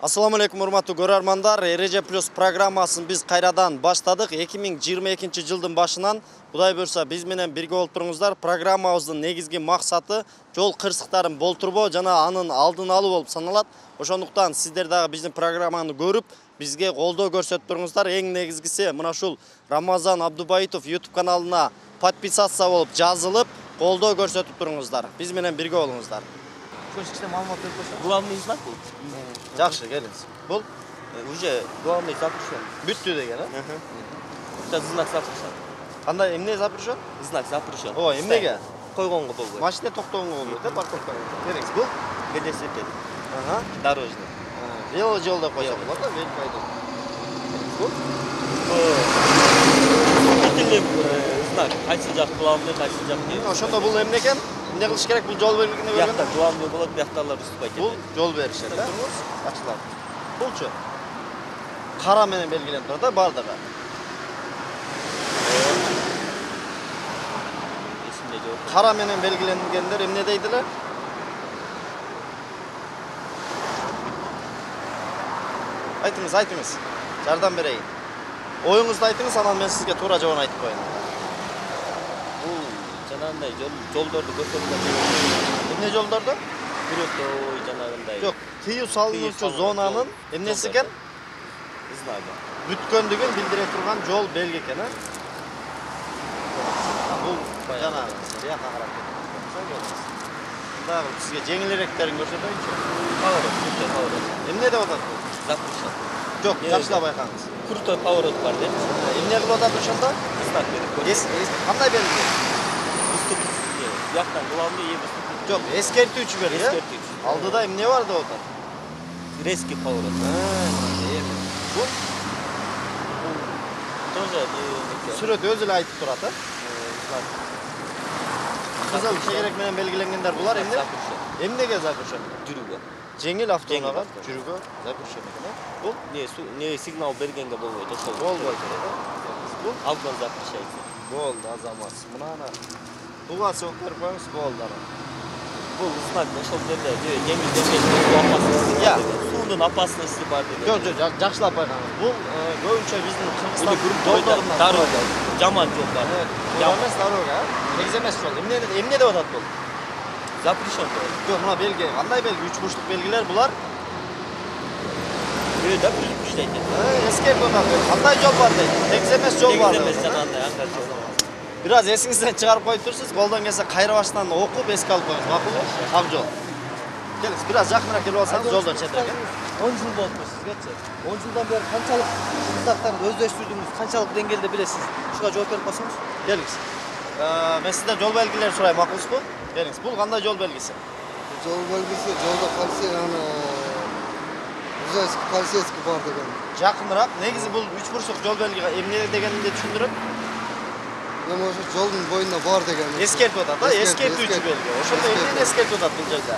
Assalamu alaikum урматтуу көрөрмандар. Эреже плюс программасын биз кайрадан баштадык. 2022 жылдын башынан Кудай буйрса биз менен бирге болуп туруңуздар. Программабыздын негизги максаты жол кырсыктарын болтурбоо жана анын алдын алуу болуп саналат. Ошондуктан сиздер дагы биздин программаны көрүп, бизге колдоо көрсөтүп туруңуздар. Эң негизгиси мына ушул Рамазан Абдубайытов YouTube каналына подписаться болуп, жазылып, колдоо көрсөтүп туруңуздар. Биз менен бирге болуңуздар. Кое-что маалымат берип койсоң. Главный знак бул. Жакшы, келиңиз. Бул Уже главный запрещен. бүттү деген, а? Это знак запрещен. Кандай эмне запрещен? Знак запрещен. О, эмнеге? Койгонго болбойт. Машина токтогонго болбойт, да, парковкага. Келиңиз. Бул Велосипед. ага, Дорожный. вело жол деп койсок болот, да, вел пайда. Бул Знак. Кайсы жак главный, кайсы жак не. ошондо бул эмне экен? Эмне кылыш керек бул жол белгилегине Бияқта көргөндө? главный болот, бияқталар уступать Бул этет. жол беришет, да? Ачылат. Булчу кара менен белгиленип турат, да, бардыгы. Эсимде жок. Кара менен белгиленгендер эмне дейт эле? Айтыңыз. Жардам берейин. Оюңузду айтыңыз, анан мен сизге туура жообун айтып коеюн. Бул жанагындай жолдорду көрсөткөн. Эмне жолдорду? Күрөтөй жанагындай. Жок, тыюу салынуучу зонанын эмнеси экен? Знагы. Бүткөндүгүн билдире турган жол белги экен, а? Бул жанагы бияка карап кетиңиз. Дагы сизге жеңилиректерин көрсөтөйүнчү. Поворот, поворот. Эмне деп атат бул? Запрещен. Жок, жакшылап байкаңыз. Крутой поворот бар деп. Эмне кылып атат ошондо? Знак берип коюш. Кандай белги? Бияктан главный ебис. Жок, эскертүүчү белги, э? Эскертүүчү. Алдыда эмне бар деп атат? Резкий поворот. Бул Тоже сүрөт өзү эле айтып турат, э? Кызыл чегерек менен белгиленгендер булар эмне? Эмнеге запрещен? жүрүүгө. Жеңил автоунаага Жеңил жүрүүгө запрещен экен, э? Бул Не сигнал бергенге болбойт, ошол. болбойт. Бул Алган запрещается. болду, азамат. Мына буга сок берип коюңуз, болду ана. Бул знак ошол жерде жеңил опасности. Я. Суудун опасности бар деген. Жок, жакшылап байкаңыз. Бул көбүнчө биздин Кыргызстан Жолдорунда жолдорунда дорога, жаман жол бар. эмес дорога, негиз эмес жол. Эмне деп атат бул? Запрещен. Жок, мына белги, кандай белги? 3 бурчтук белгилер булар. Бирөөдө бүзүп иштейт. Эскерт атат. Кандай жол бар дейт? Негиз эмес жол бар. Эмес жанагындай аңгар жол. Бираз эсиңизден чыгарып коюп турсуз, колдон келсе кайра башынан окуп эске алып коюңуз, макулбу? Ак жол. Келиңиз, бираз жакыныраак келип алсаңыз, жолдон четирээк. 10 жыл болду сизгечи. 10 жылдан бери канчалык кызактарды өздөштүрдүңүз, канчалык деңгээлде билесиз? Ушуга жооп берип койсоңуз. Келиңиз. Мен сизден жол белгилерин сурайм, макулсузбу? Келиңиз. Бул кандай жол белгиси? Жол белгиси, жолда полицейский бар деген. Жакыныраак. Негизи бул 3 бурчтук жол белги эмне дегенди түшүндүрөм. Эми ошо жолдун боюнда бар деген. Эскертип атат, да? Эскертүүчү белги. Ошондо эмнени эскертип атат бул жерде?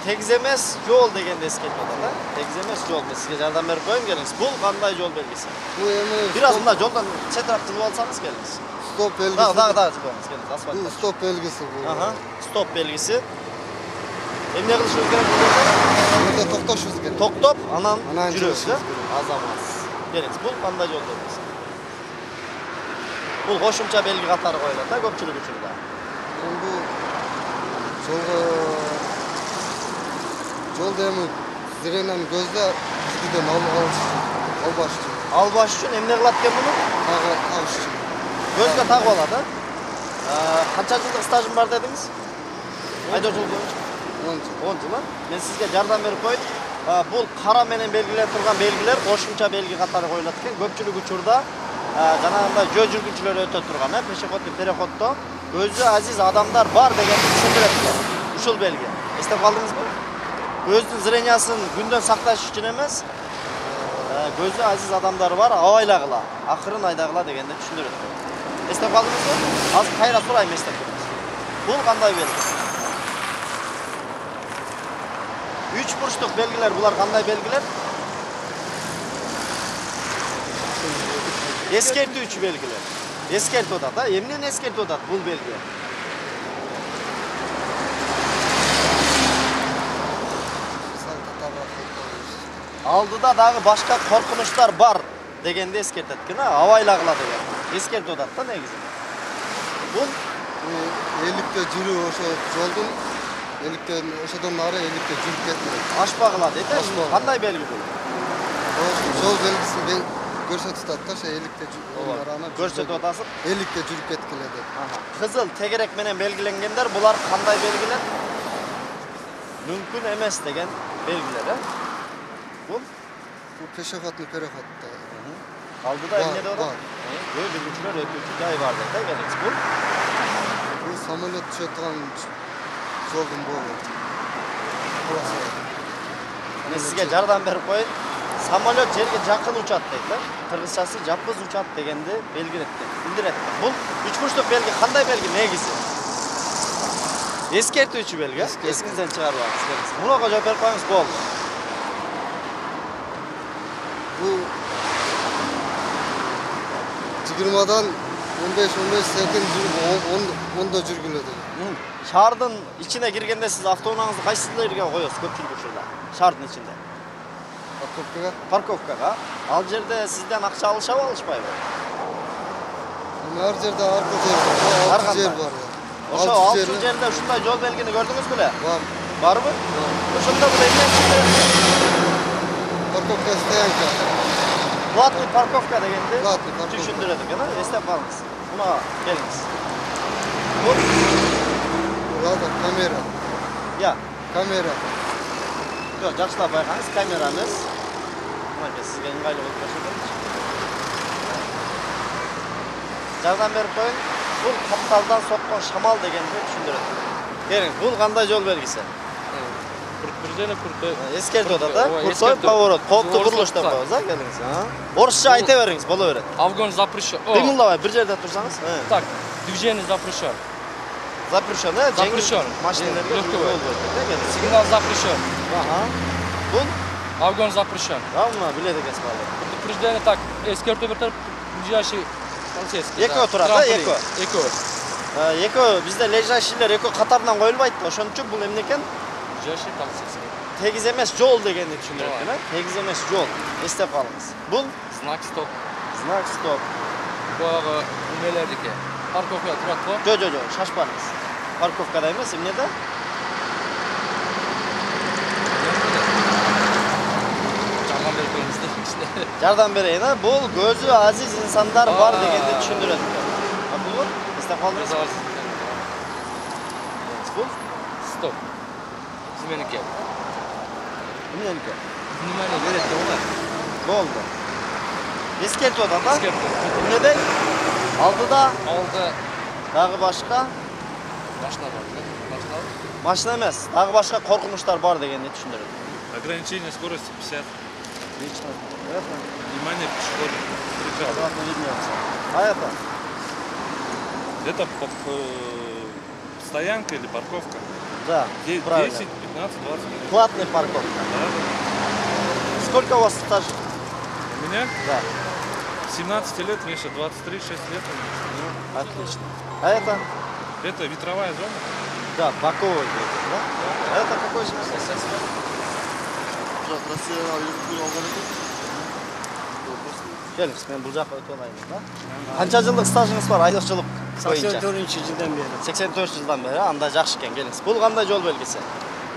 Тегиз эмес жол дегенди эскертип атат, да? Тегиз эмес жол. Мен сизге жардам берип коеюн, келиңиз. Бул кандай жол белгиси? Бул эми Бираз мына жолдон четирээк жылып алсаңыз, келиңиз. стоп белгиси. Дагы жылбаңыз, келиңиз. Асфальт. Бул стоп белгиси бул. Ага. Стоп белгиси. Эмне кылышыбыз керек бул жерде? Burada toktошубуз керек. Токтоп, анан Анан жүрөбүз, да? жүрүшүбүз керек. Азамат. Келиңиз. Бул кандай жол белгиси? Бул кошумча белги катары коюлат, да, көпчүлүк учурда. Бул жолда эми зрениянын көздө бизгиден албаш үчүн. Албаш үчүн эмне кылат экен муну? Агыш үчүн. Көзгө тагып алат, да? Канча жылдык стажым бар дедиңиз? Айдоочулук боюнча 10 жыл. 10 жыл, а? Мен сизге жардам берип коеюн. Бул кара менен белгиленип турган белгилер кошумча белги катары коюлат экен. Көпчүлүк учурда жанагындай жөө жүргүнчүлөр өтө турган, пешеходный переходдо көзү азиз адамдар бар дегенди түшүндүрөт экен. Ушул белги. Эстеп калдыңызбы? Көздүн зрениясын күндөн сакташ үчүн эмес, көзү азиз адамдар бар, абайлагыла, акырын айдагыла дегенди түшүндүрөт экен. Эстеп калдыңызбы? Азыр кайра сурайм, эстеп туруңуз. Бул кандай белги? 3 бурчтук белгилер, булар кандай белгилер? Эскертүүчү белгилер. Эскертип атат, да? Эмнени эскертип атат бул белги? Aldıda dagы başka korkunçlar var degende eskertetken ha, awayla kıla деген. Eskertip atat da negizi. Bul Ellikte жүрүү ошо жолдун эликтен ошодон нары эликте жүрүп кетмейт. aşpa kıla dedi. Aşpa. Kanday belgi bu? Жол белгисин көрсөтүп атат да, ошо эликте жүрүп Görsetip atasın. эликте жүрүп кеткиле деп. Kızıl tegerek menen belgilengenler bular kanday belgiler? Mümkün emes degen belgiler ha. Bul Бул пешеходный переход да. aldıda Var, emniyede oda. var. Böyle жүргүчүлөр өтүүчү жай бар dedi. Geliniz bul. Бул самолет түшө турган жолдун болу. Мен sizge жардам берип коyun. Samolyot жерге жакын учат дейт да. Кыргызчасы жапыз учат дегенди белгилетти. Билдиретти. Бул үч бурчтук белги кандай белги негизи? Эскертүүчү белги. Эсиңизден чыгарып алыңыз. Мурага жооп берип коюңуз болду. Бул 20-дан 15 секунд жүрүп 10да жүргүлө деп. Шаардын içine girgенде siz автоунааңызды кайсы жерге коесуз көпчүлүк учурда? Шаардын içinde. Парковкага. Парковкага. Ал жерде сизден акча алышабы, алышпайбы? Ар жерде арка жер бар. Алты жер бар. Ошо алты жерде ушундай жол белгини көрдүңүз беле? Бар. Барбы? Ошондо бул эмне? Парковка стоянка. Платный парковка дегенди Платный парковка. түшүндүрөт экен, эстеп калыңыз. Муна келиңиз. Бул Ладно, камера. я. Камера. Жок, жакшылап байкаңыз, камера эмес. Мына сизге ыңгайлуу болуп көрсөтөмүз. Жардам берип коюң. Бул капталдан соккон шамал дегенди түшүндүрөт. Бериңиз, бул кандай жол белгиси? Куртбирден курты. Эскертип атат да? Куртой поворот, кооптуу курулуш деп коебуз, а, келиңиз. Орусча айта бериңиз, боло берет. Авгон запрещен. Кыймылдабай бир жерде турсаңыз. Так, движение запрещен. Запрещен, Запрещен. Машиналерге Легковой. жол берет, да, келиңиз. Сигнал запрещен. Ага. Бул Авгон запрещен. Равно билет экенсиз баалы. Предупреждение так, эскертип атат, ближайший полицейский. Экөө турат, да, экөө. Экөө. Экөө бизде лежащийлер экөө катарынан коюлбайт да, ошон үчүн бул эмне экен? Ближайший полицейский. Тегиз эмес жол дегенди түшүндүрөт экен, а? Тегиз эмес жол. Эстеп калыңыз. Бул Знак стоп. знак стоп. Баягы немелердики. Парковка турат го. Жо, шашпаңыз. Парковкада эмес, эмнеде? Жардам берип коюңуз деп. Жардам берейин, а? Бул көзү азиз инсандар бар дегенди түшүндүрөт. А бул эстеп калдыңыз. Бул Стоп. Меники. эмненики? Внимание берет да. Болду. Эскертип атат, а? Эскертип. Эмнеде? Алдыда Алды дагы башка машина бар. Машина. машина эмес, дагы башка коркунучтар бар дегенди түшүндүрөт. Ограничение скорости 50. Отлично. Внимание, пешеходы. Преграда. Обратно вернёмся. А это? Это стоянка или парковка? Да, 10, правильно. 15, 20 минут. Платный парковка. Да. Сколько у вас стаж? У меня Да. 17 лет, Миша, 23, 6 лет. Отлично. А это? Это ветровая зона. Да, боковой двигатель, да? А это какой же? Келіңіз, мен бұл жаққа өте алайын, да? Қанша жылдық стажыңыз бар, айдоқшылық бойынша? 84-жылдан бері. 84 жылдан бері, анда жақсы екен, келіңіз. Бұл қандай жол белгісі?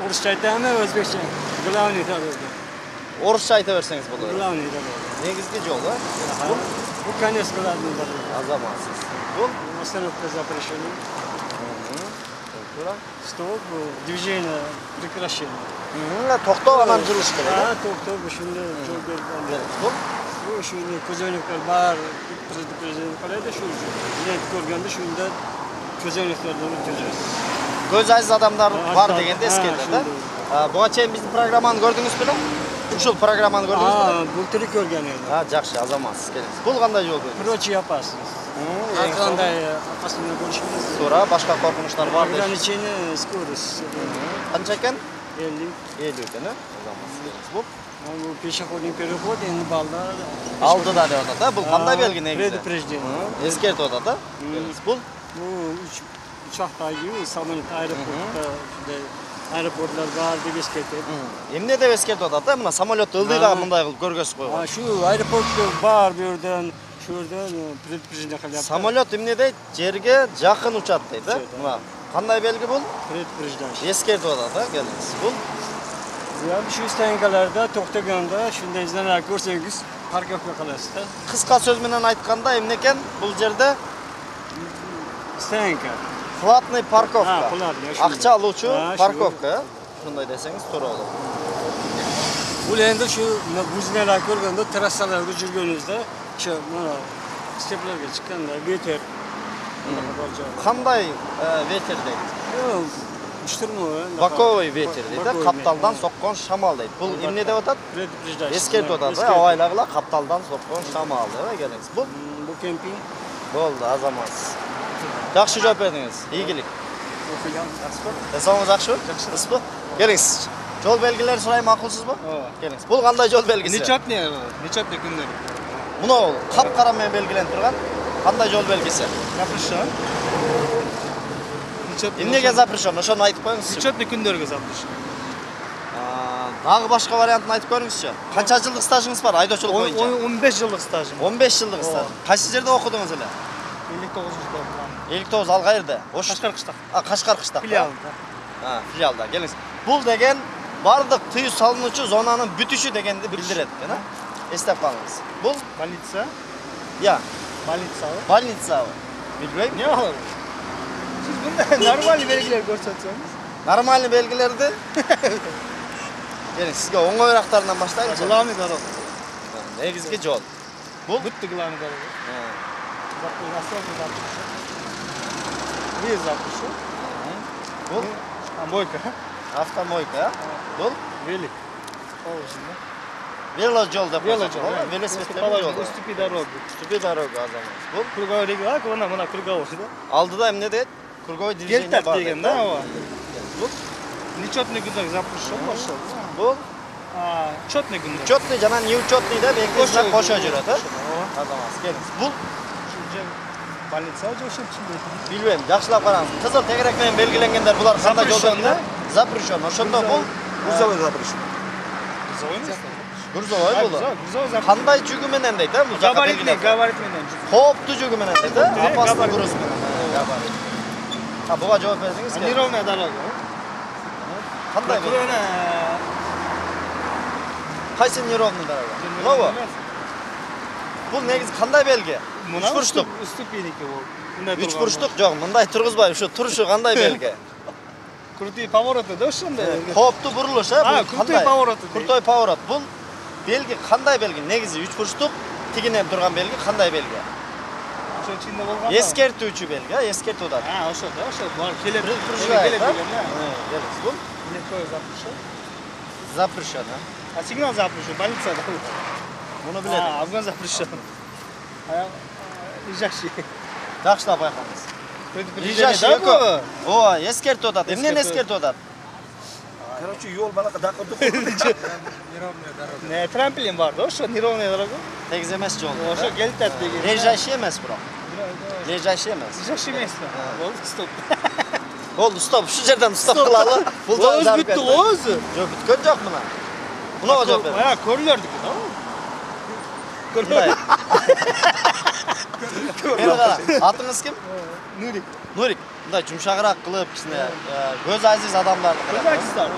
Орысша айтамын, өзбекше. Главный да болды. Орысша айта берсеңіз бұл. Главный да болды. Негізгі жол, да? Bu конец главный да болды. Азаматсыз. Бұл? Остановка запрещена. Тура. Стоп, движение прекращено. Тоқтау анан жүріш керек, да? Тоқтап, ушунда жол берген. Бұл? Ушунда көзөнүктөр бар, предупреждение кылады, шу лент көргөндө шунда көзөнүктөрдөн өткөзөбүз. Көз айыз адамдар бар дегенде ескерді, да? Бұға чейин біздің программаны көрдіңіз бе? Ушул программаны көрдіңіз бе? Бул тиrik көргөн эле. Жақсы, азаматсыз келіңіз. Бұл қандай жол көрдіңіз? Прочая опасность. Кандай опасный болушубуз. Sonra başka korkunçlar var da. Ограничение скорости. Қанша екен? 50. 50 екен, азаматсыз келіңіз. Бұл Bu пешеходный переход, endi балдар. алдыда деп атат, да? Бұл қандай белгі негізі? Предупреждение. Ескертіп атат, да? Келіңіз. Бұл Bu uçaktagi, samolyot aeroportda shunday Aeroportlar var deb eskертет. Эмне деп эскертип атат да, мына самолетту ылдыйга мындай кылып көргөзүп койгон. Şu aeroport бар bu yerden, şu yerden предупреждение кылып. Самолет эмне дейт? Жерге жакын учат дейт, да? Мына кандай белги бул? Предупреждение. Эскертип атат, да, келиңиz. Бул Yani şu станцияларда токтоганда шундай знак көрсөңүз парковка кыласыз да. кыска сөз менен айтканда эмне экен? Бул жерде Станция. платный парковка. Платный, ошондой. Акча алуучу Ошондой. парковка. Ушундай десеңиз туура болот. Бул энди şu бузиналар көргөндө трассаларда жүргөнүздө, şu мына степлерге чыкканда ветер. Кандай ветер дейт? Штурму. Боковой ветер дейт, да? Капталдан соккон шамал дейт. Бул эмне деп атат? Предупреждение. Эскертип атат, да? Абайлагыла капталдан соккон шамал деп келиңиз. Бул Bu kemping. болду, азамат. Жакшы жооп бердиңиз. Ийгилик. Денсаулыгыңыз жакшыбы? Жакшыбы? Келиңиз. Жол белгилерин сурайм, макулсузбу? Ооба. Келиңиз. Бул кандай жол белгиси? Нечетне күндөр. Мына капкара менен белгиленип турган кандай жол белгиси? Запрещен. Эмнеге запрещен? Ошону айтып коюңузчу. Нечетне күндөргө запрещен. Дагы башка вариантын айтып көрүңүзчү. Канча жылдык стажыңыз бар айдоочулук боюнча? 15 жылдык стажым. 15 жылдык стаж. Кайсы жерде окудуңуз эле? 59 59 ал кайерде? Кашкар кыштак. Кашкар кыштак. Филиалда. Филиалда. Келиңиз. Бул деген бардык тыюу салынуучу зонанын бүтүшү дегенди билдирет экен, эстеп калыңыз. Бул Больница. я Больница. больница. Билбейм. Не алар? Siz bunda normal belgiler көрсөтсөңүз. Нормальный белгилерди. Келиңиз, сизге оңоюраактарынан баштайлычы. Главный дорога. Негизги жол. Бул Бүттү главный дорога. Есть запрещен. бул Мойка. автомойка. Бул Велик. Положено. веложол деп Веложол. велосипедтер жол. Уступи дорогу. Уступи дорога азамат. Бул Круговой регулак, мына круговой, да? алдыда эмне дейт? Круговой движение Кельтап бар деген, дейт, да, ооба. Нечетный күндөр запрещен ошол. Бул Четный күндөр. учетный жана неучетный деп эки знак кошо жүрөт, Ооба. азамат. Келиңиз. Бул Больница же ошол чынбы. билбейм, жакшылап караңыз. Кызыл тегерек менен белгиленгендер булар кандай жол Запрещен, белгилер? Запрещен. Ошондо бул Грузовой запрещен. грузовой бул. Грузовой запрещен. Кандай жүгү менен дейт, бул жака Габаритный, белгилеп. габарит менен. Кооптуу жүгү менен дейт, Direkt опасный габарит. груз менен. Габарит. Буга жооп берсеңиз. Неровная дорога. Кандай бул? Прокурорна. Кайсы неровный дорога? Мынабы? Бул негизи кандай белги? Үч бурчтук. Ступеньки бул. Мындай Үч бурчтук жок, мындай тургузбай, ушу турушу кандай белги? Крутые повороты, да, ошондой? Кооптуу бурулуш, бул крутой повороты. Крутой поворот. Бул белги кандай белги? Негизи үч бурчтук тигинен турган белги кандай белги? Ошо чында болгон. Эскертүүчү белги, эскертип атат. Ошо да, ошо. Бар, келет. Предупреждает, Келет да? деген, да. Келиңиз, бул Никакой запрещен. запрещено. А сигнал запрещен, больница да. Муну билет. Афган запрещен. Лежащий. Жакшылап байкаңыз. Предупреждение, Лежащий да, экөө. Ооба, эскертип атат. Эмнени эскертип атат? Короче, ёл балака дакырды. Не, трамплин бар да, ошо неровная дорога. Тегиз эмес жол. Ошо келтат деген. Лежащий эмес бирок. Лежащий эмес. Лежащий место. Болду, стоп. Болду, стоп. Ушул жерден стоп кылалы. Бул Өз бүттү го өзү. Жок, бүткөн жок мына. Мунага жооп бер. Көрүлөрдүк да. Мындай. Мени кара. Атыңыз ким? Нурик. Нурик. Мындай жумшагыраак кылып, кичине көз азиз адамдарды Көз карап. ачыстар.